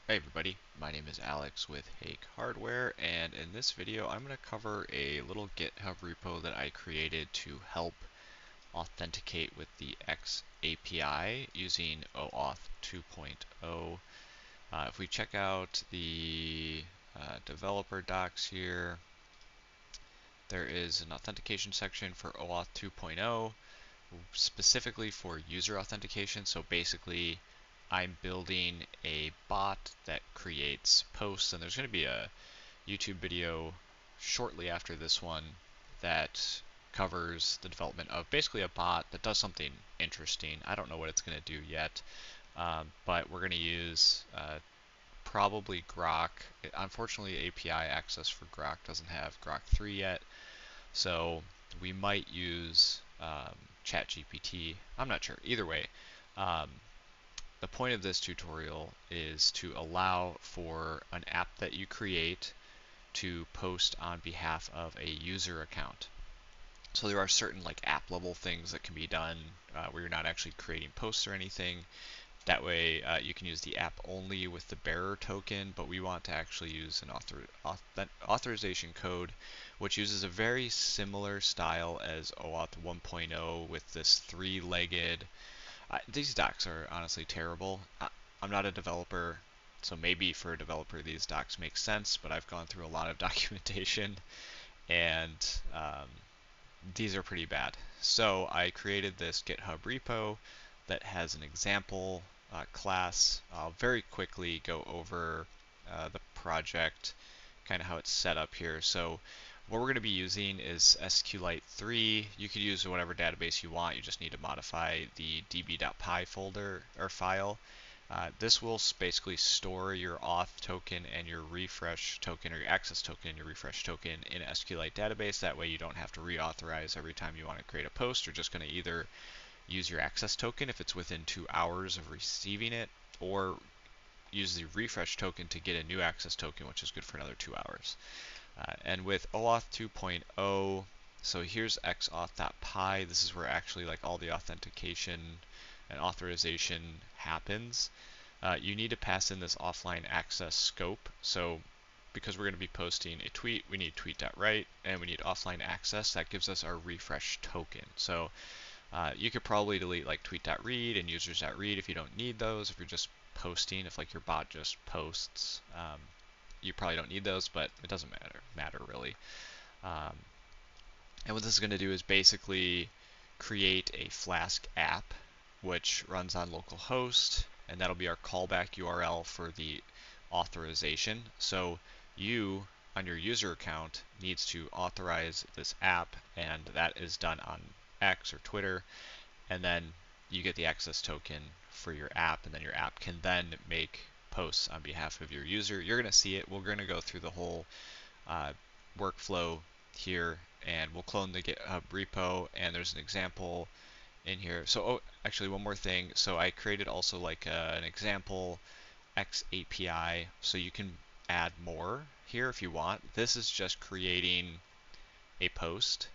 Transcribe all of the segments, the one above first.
Hey everybody, my name is Alex with Hake Hardware, and in this video I'm going to cover a little GitHub repo that I created to help authenticate with the X API using OAuth 2.0. If we check out the developer docs here, there is an authentication section for OAuth 2.0 specifically for user authentication. So basically I'm building a bot that creates posts, and there's going to be a YouTube video shortly after this one that covers the development of basically a bot that does something interesting. I don't know what it's going to do yet, but we're going to use probably Grok. Unfortunately, API access for Grok doesn't have Grok 3 yet, so we might use ChatGPT. I'm not sure. Either way, um, the point of this tutorial is to allow for an app that you create to post on behalf of a user account. So there are certain like app level things that can be done where you're not actually creating posts or anything. That way you can use the app only with the bearer token, but we want to actually use an authorization code, which uses a very similar style as OAuth 1.0 with this three-legged. These docs are honestly terrible. I'm not a developer, so maybe for a developer these docs make sense, but I've gone through a lot of documentation and these are pretty bad. So I created this GitHub repo that has an example class. I'll very quickly go over the project, kind of how it's set up here. So what we're going to be using is SQLite 3. You could use whatever database you want. You just need to modify the db.py folder or file. This will basically store your auth token and your refresh token, or your access token and your refresh token in a SQLite database. That way you don't have to reauthorize every time you want to create a post. You're just going to either use your access token if it's within 2 hours of receiving it, or use the refresh token to get a new access token, which is good for another 2 hours. And with OAuth 2.0, so here's xauth.py. This is where actually like all the authentication and authorization happens. You need to pass in this offline access scope. So because we're going to be posting a tweet, we need tweet.write and we need offline access. That gives us our refresh token. So you could probably delete like tweet.read and users.read if you don't need those. If you're just posting, if like your bot just posts, you probably don't need those, but it doesn't matter really. Um, and what this is going to do is basically create a Flask app which runs on localhost, and that'll be our callback URL for the authorization. So you on your user account needs to authorize this app, and that is done on X or Twitter, and then you get the access token for your app, and then your app can then make posts on behalf of your user. You're going to see it. We're going to go through the whole workflow here, and we'll clone the GitHub repo, and there's an example in here. So actually one more thing. So I created also like an example X API, so you can add more here if you want. This is just creating a post,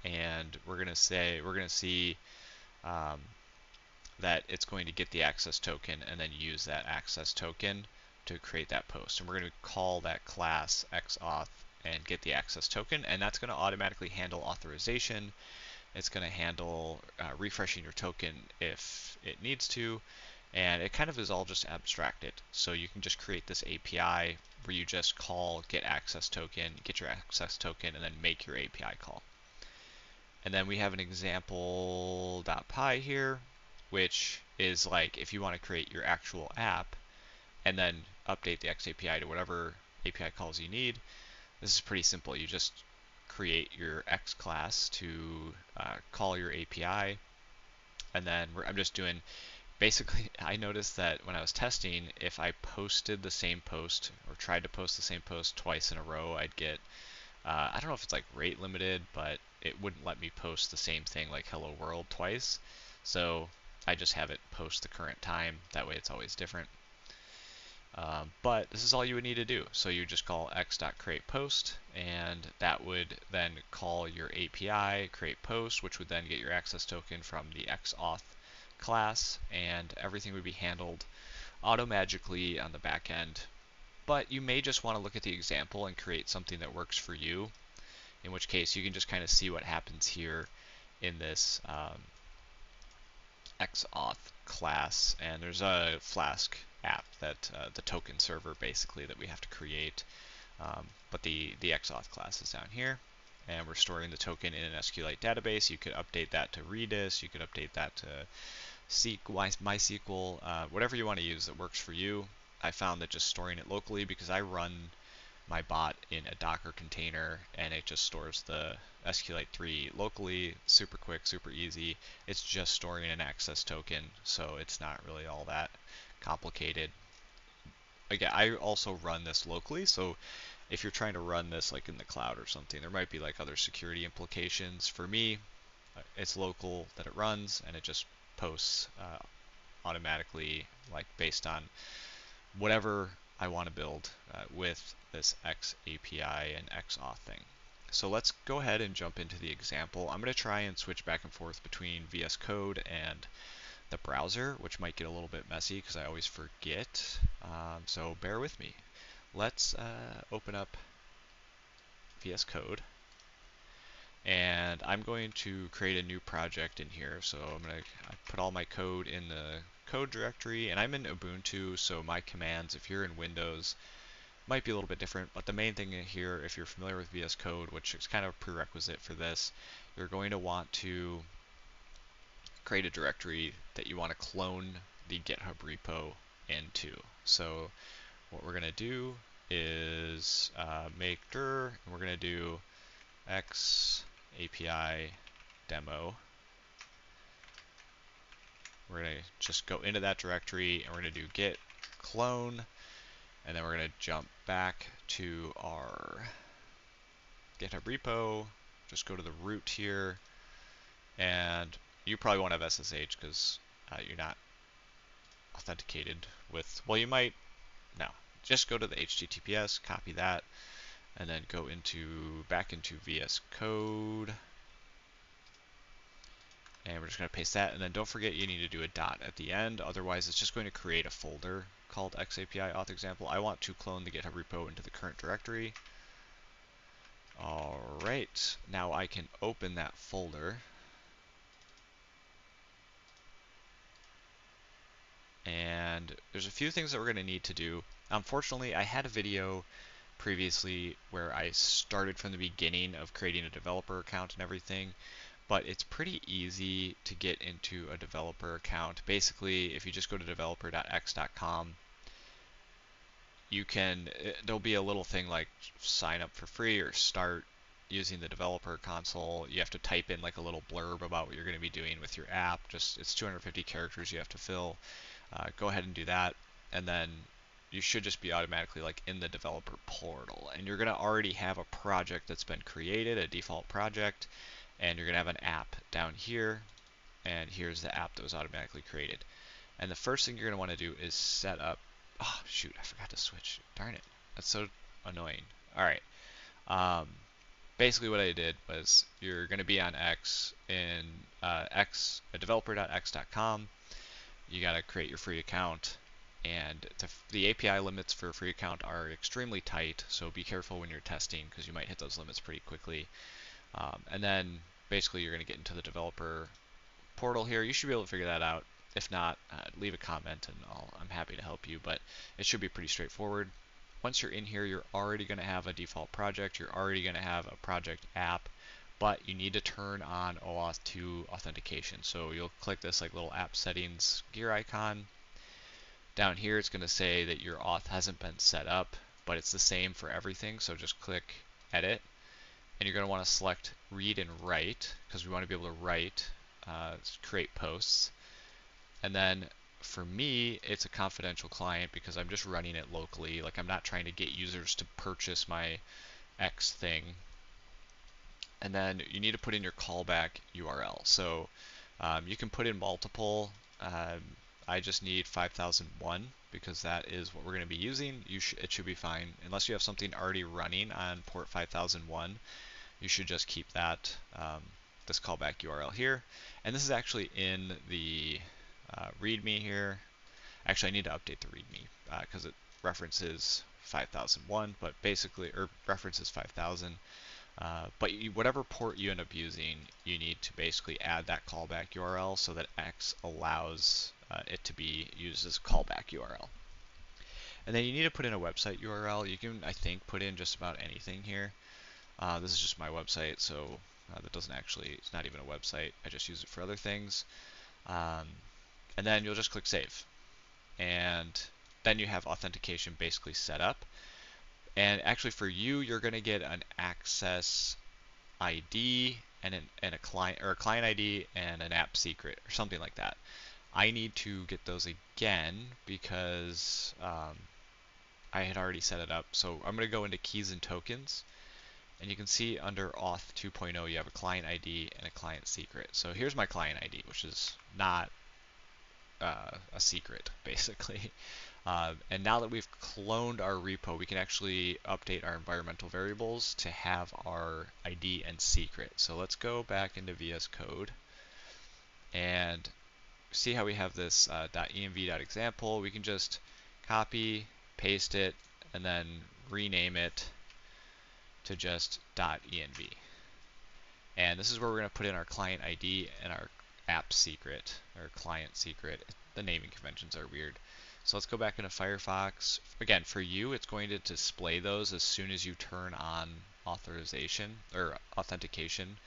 and we're going to see that it's going to get the access token and then use that access token to create that post. And we're going to call that class xauth and get the access token, and that's going to automatically handle authorization. It's going to handle refreshing your token if it needs to, and it kind of is all just abstracted. So you can just create this API where you just call get access token, get your access token, and then make your API call. And then we have an example.py here, which is like if you want to create your actual app and then update the X API to whatever API calls you need. This is pretty simple. You just create your X class to call your API, and then I'm just doing basically. I noticed that when I was testing, if I posted the same post or tried to post the same post twice in a row, I'd get I don't know if it's like rate limited, but it wouldn't let me post the same thing like hello world twice. So I just have it post the current time. That way it's always different. But this is all you would need to do. So you just call x.createPost, and that would then call your API, create post, which would then get your access token from the xauth class, and everything would be handled auto-magically on the back end. But you may just want to look at the example and create something that works for you, in which case you can just kind of see what happens here in this XAuth class. And there's a Flask app that the token server basically that we have to create. But the XAuth class is down here, and we're storing the token in an SQLite database. You could update that to Redis, you could update that to MySQL, whatever you want to use that works for you. I found that just storing it locally, because I run my bot in a Docker container and it just stores the SQLite 3 locally, super quick, super easy. It's just storing an access token, so it's not really all that complicated. Again, I also run this locally, so if you're trying to run this like in the cloud or something, there might be like other security implications. For me, it's local that it runs, and it just posts automatically, like based on whatever I want to build with this X API and XAuth thing. So let's go ahead and jump into the example. I'm going to try and switch back and forth between VS Code and the browser, which might get a little bit messy because I always forget. So bear with me. Let's open up VS Code, and I'm going to create a new project in here. So I'm going to put all my code in the code directory, and I'm in Ubuntu, so my commands, if you're in Windows, might be a little bit different. But the main thing here, if you're familiar with VS Code, which is kind of a prerequisite for this, you're going to want to create a directory that you want to clone the GitHub repo into. So what we're going to do is make dir, and we're going to do X API demo. We're going to just go into that directory, and we're going to do git clone, and then we're going to jump back to our GitHub repo, just go to the root here, and you probably won't have SSH because you're not authenticated with, well, you might, no, just go to the HTTPS, copy that, and then go back into VS Code, and we're just going to paste that, and then don't forget you need to do a dot at the end, otherwise it's just going to create a folder called XAPI auth example. I want to clone the GitHub repo into the current directory. Alright, now I can open that folder, and there's a few things that we're going to need to do. Unfortunately, I had a video previously where I started from the beginning of creating a developer account and everything, but it's pretty easy to get into a developer account. Basically, if you just go to developer.x.com, there'll be a little thing like sign up for free or start using the developer console. You have to type in like a little blurb about what you're going to be doing with your app. It's 250 characters you have to fill. Go ahead and do that, and then you should just be automatically like in the developer portal, and you're going to already have a project that's been created, a default project, and you're going to have an app down here, and here's the app that was automatically created. And the first thing you're going to want to do is set up, oh shoot, I forgot to switch, darn it, that's so annoying. Alright, basically what I did was you're going to be on X in developer.x.com. You got to create your free account, and the API limits for a free account are extremely tight, so be careful when you're testing because you might hit those limits pretty quickly. And then basically you're going to get into the developer portal here. You should be able to figure that out. If not, leave a comment and I'm happy to help you, but it should be pretty straightforward. Once you're in here, you're already going to have a default project. You're already going to have a project app, but you need to turn on OAuth2 authentication. So you'll click this like little app settings gear icon. Down here it's going to say that your auth hasn't been set up, but it's the same for everything, so just click edit, and you're going to want to select read and write because we want to be able to write, create posts. And then for me, it's a confidential client because I'm just running it locally. Like I'm not trying to get users to purchase my X thing. And then you need to put in your callback URL. So you can put in multiple. I just need 5001 because that is what we're going to be using. It should be fine. Unless you have something already running on port 5001, you should just keep that this callback URL here. And this is actually in the README here. Actually, I need to update the README because it references 5001, but basically, or references 5000. But whatever port you end up using, you need to basically add that callback URL so that X allows it to be used as a callback URL. And then you need to put in a website URL. You can, I think, put in just about anything here. This is just my website, so that doesn't actually, it's not even a website. I just use it for other things. And then you'll just click Save. And then you have authentication basically set up. And actually for you, you're going to get an access ID and a client, or a client ID and an app secret or something like that. I need to get those again because I had already set it up. So I'm going to go into keys and tokens, and you can see under Auth2.0 you have a client ID and a client secret. So here's my client ID, which is not a secret basically. And now that we've cloned our repo, we can actually update our environmental variables to have our ID and secret. So let's go back into VS Code and see how we have this .env.example. We can just copy, paste it, and then rename it to just .env. And this is where we're going to put in our client ID and our app secret, or client secret. The naming conventions are weird. So let's go back into Firefox. Again, for you, it's going to display those as soon as you turn on authorization or authentication.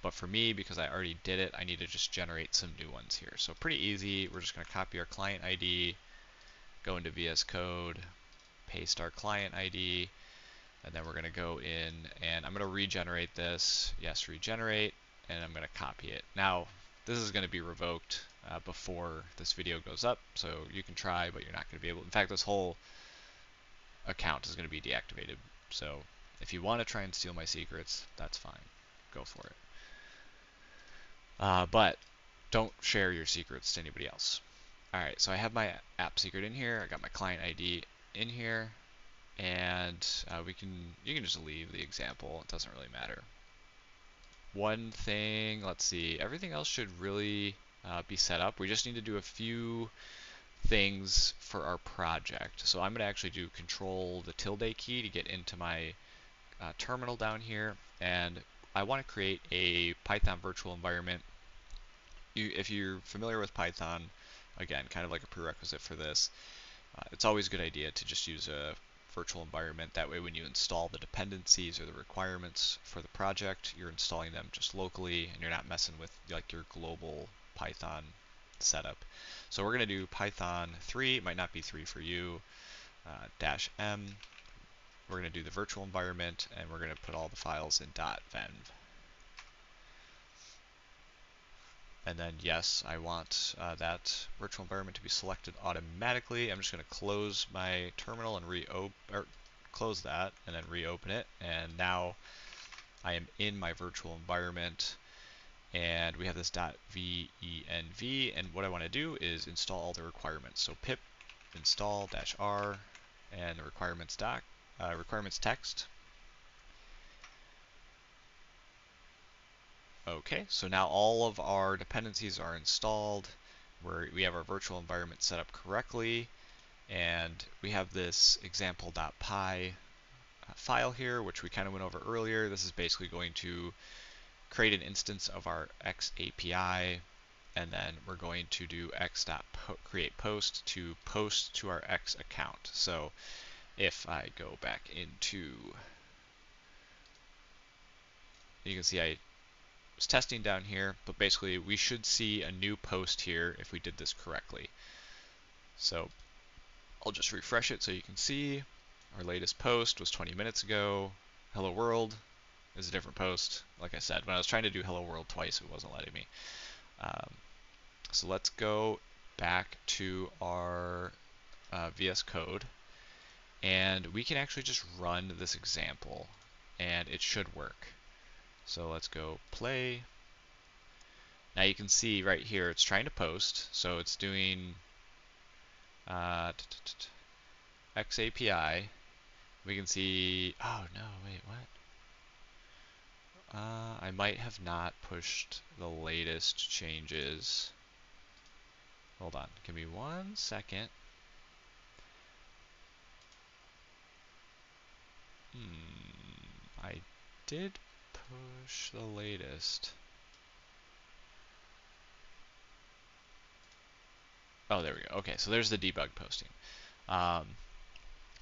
But for me, because I already did it, I need to just generate some new ones here. So pretty easy. We're just going to copy our client ID, go into VS Code, paste our client ID, and then we're going to go in and I'm going to regenerate this. Yes, regenerate, and I'm going to copy it. Now, this is going to be revoked before this video goes up, so you can try, but you're not going to be able. In fact, this whole account is going to be deactivated. So if you want to try and steal my secrets, that's fine. Go for it. But don't share your secrets to anybody else. Alright, so I have my app secret in here. I got my client ID in here. And you can just leave the example. It doesn't really matter. One thing, let's see, everything else should really be set up. We just need to do a few things for our project. So I'm going to actually do control the tilde key to get into my terminal down here, and I want to create a Python virtual environment. If you're familiar with Python, again, kind of like a prerequisite for this, it's always a good idea to just use a virtual environment. That way when you install the dependencies or the requirements for the project, you're installing them just locally and you're not messing with like your global Python setup. So we're going to do Python 3, it might not be 3 for you, -m. We're going to do the virtual environment and we're going to put all the files in .venv. And then yes, I want that virtual environment to be selected automatically. I'm just going to close my terminal and close that and then reopen it. And now I am in my virtual environment and we have this .venv, and what I want to do is install all the requirements. So pip install -r and the requirements text. Okay, so now all of our dependencies are installed. We have our virtual environment set up correctly, and we have this example.py file here, which we kind of went over earlier. This is basically going to create an instance of our X API, and then we're going to do x.create post to post to our X account. So if I go back into, you can see I was testing down here, but basically we should see a new post here if we did this correctly. So I'll just refresh it so you can see our latest post was 20 minutes ago. Hello world is a different post. Like I said, when I was trying to do hello world twice, it wasn't letting me. So let's go back to our VS Code, and we can actually just run this example, and it should work. So let's go play. Now you can see right here it's trying to post, so it's doing X API. We can see, oh no, wait, what? I might have not pushed the latest changes. Hold on, give me 1 second. I did push the latest. Oh, there we go. Okay, so there's the debug posting. Um,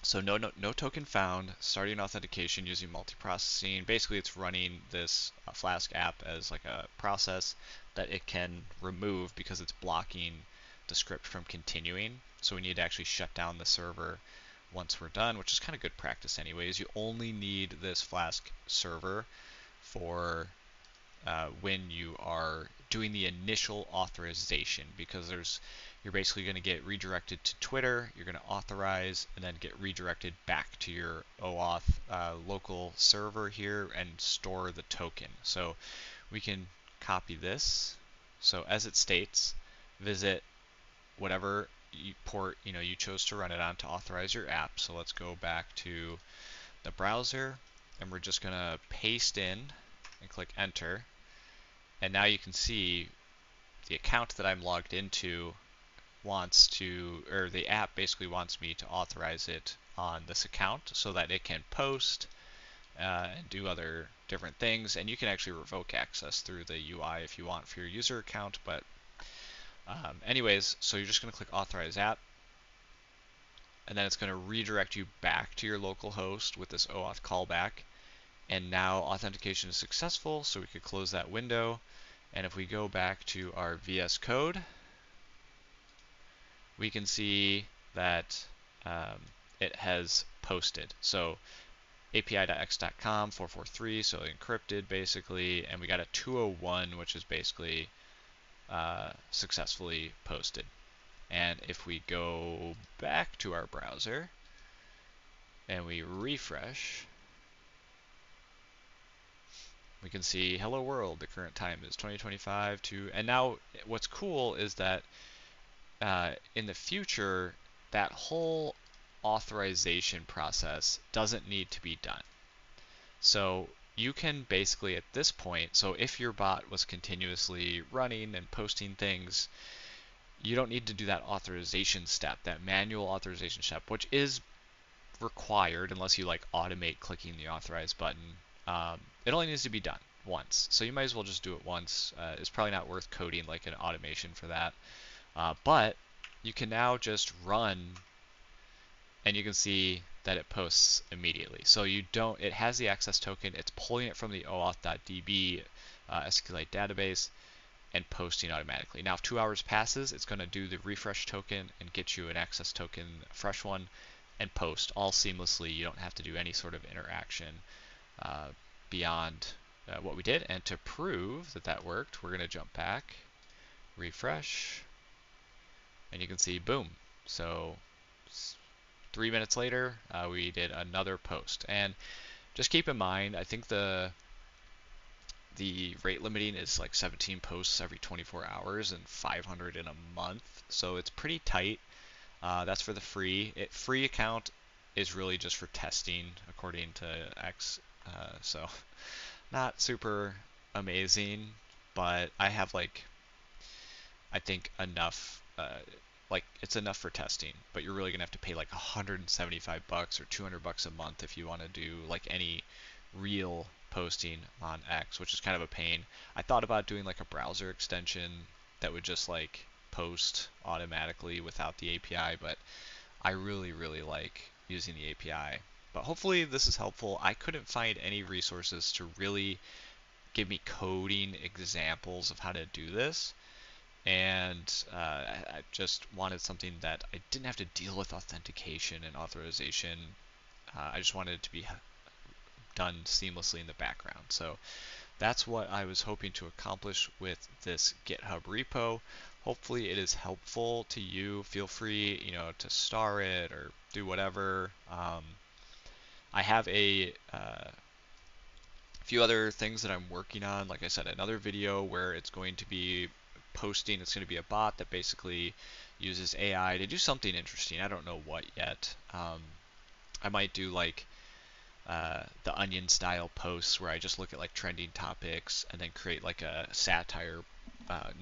so no token found, starting authentication using multiprocessing. Basically, it's running this Flask app as like a process that it can remove because it's blocking the script from continuing. So we need to actually shut down the server once we're done, which is kind of good practice anyways. You only need this Flask server for when you are doing the initial authorization, because you're basically going to get redirected to Twitter, you're going to authorize, and then get redirected back to your OAuth local server here and store the token. So we can copy this. So as it states, visit whatever port you chose to run it on to authorize your app. So let's go back to the browser, and we're just going to paste in and click enter. And now you can see the account that I'm logged into wants to, or the app basically wants me to authorize it on this account so that it can post and do other different things. And you can actually revoke access through the UI if you want for your user account. But anyways, so you're just going to click authorize app, and then it's going to redirect you back to your local host with this OAuth callback. And now authentication is successful, so we could close that window. And if we go back to our VS Code, we can see that it has posted. So api.x.com 443, so encrypted basically, and we got a 201, which is basically successfully posted. And if we go back to our browser and we refresh, we can see hello world, the current time is 2025 to, and now what's cool is that in the future, that whole authorization process doesn't need to be done. So you can basically at this point, so if your bot was continuously running and posting things, you don't need to do that authorization step, that manual authorization step, which is required unless you like automate clicking the authorize button. It only needs to be done once, so you might as well just do it once. It's probably not worth coding like an automation for that. But you can now just run, and you can see that it posts immediately. So it has the access token, it's pulling it from the OAuth.db SQLite database and posting automatically. Now if 2 hours passes, it's going to do the refresh token and get you an access token, a fresh one, and post all seamlessly. You don't have to do any sort of interaction beyond what we did. And to prove that that worked, we're going to jump back, refresh, and you can see, boom. So 3 minutes later, we did another post. And just keep in mind, I think the rate limiting is like 17 posts every 24 hours and 500 in a month. So it's pretty tight. That's for the free account is really just for testing, according to X. So not super amazing, but I have I think enough, like it's enough for testing, but you're really gonna have to pay like $175 or $200 a month if you want to do like any real posting on X, which is kind of a pain. I thought about doing like a browser extension that would just like post automatically without the API, but I really like using the API. But hopefully this is helpful. I couldn't find any resources to really give me coding examples of how to do this, and I just wanted something that I didn't have to deal with authentication and authorization. I just wanted it to be done seamlessly in the background. So that's what I was hoping to accomplish with this GitHub repo. Hopefully it is helpful to you. Feel free, to star it or do whatever. I have a few other things that I'm working on. Like I said, another video where it's going to be posting. It's going to be a bot that basically uses AI to do something interesting. I don't know what yet. I might do like the Onion style posts where I just look at like trending topics and then create like a satire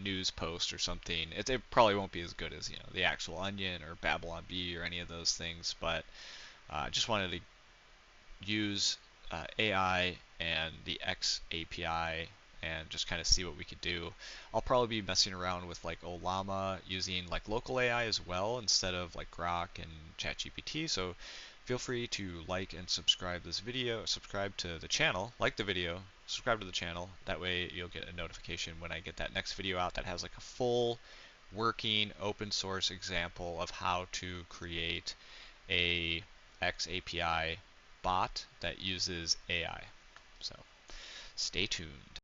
news post or something. It probably won't be as good as the actual Onion or Babylon Bee or any of those things, but I just wanted to use AI and the X API and just kind of see what we could do. I'll probably be messing around with like Ollama using like local AI as well instead of like Grok and ChatGPT. So feel free to like and subscribe this video, subscribe to the channel, like the video, subscribe to the channel. That way you'll get a notification when I get that next video out that has like a full working open source example of how to create a X API bot that uses AI. So stay tuned.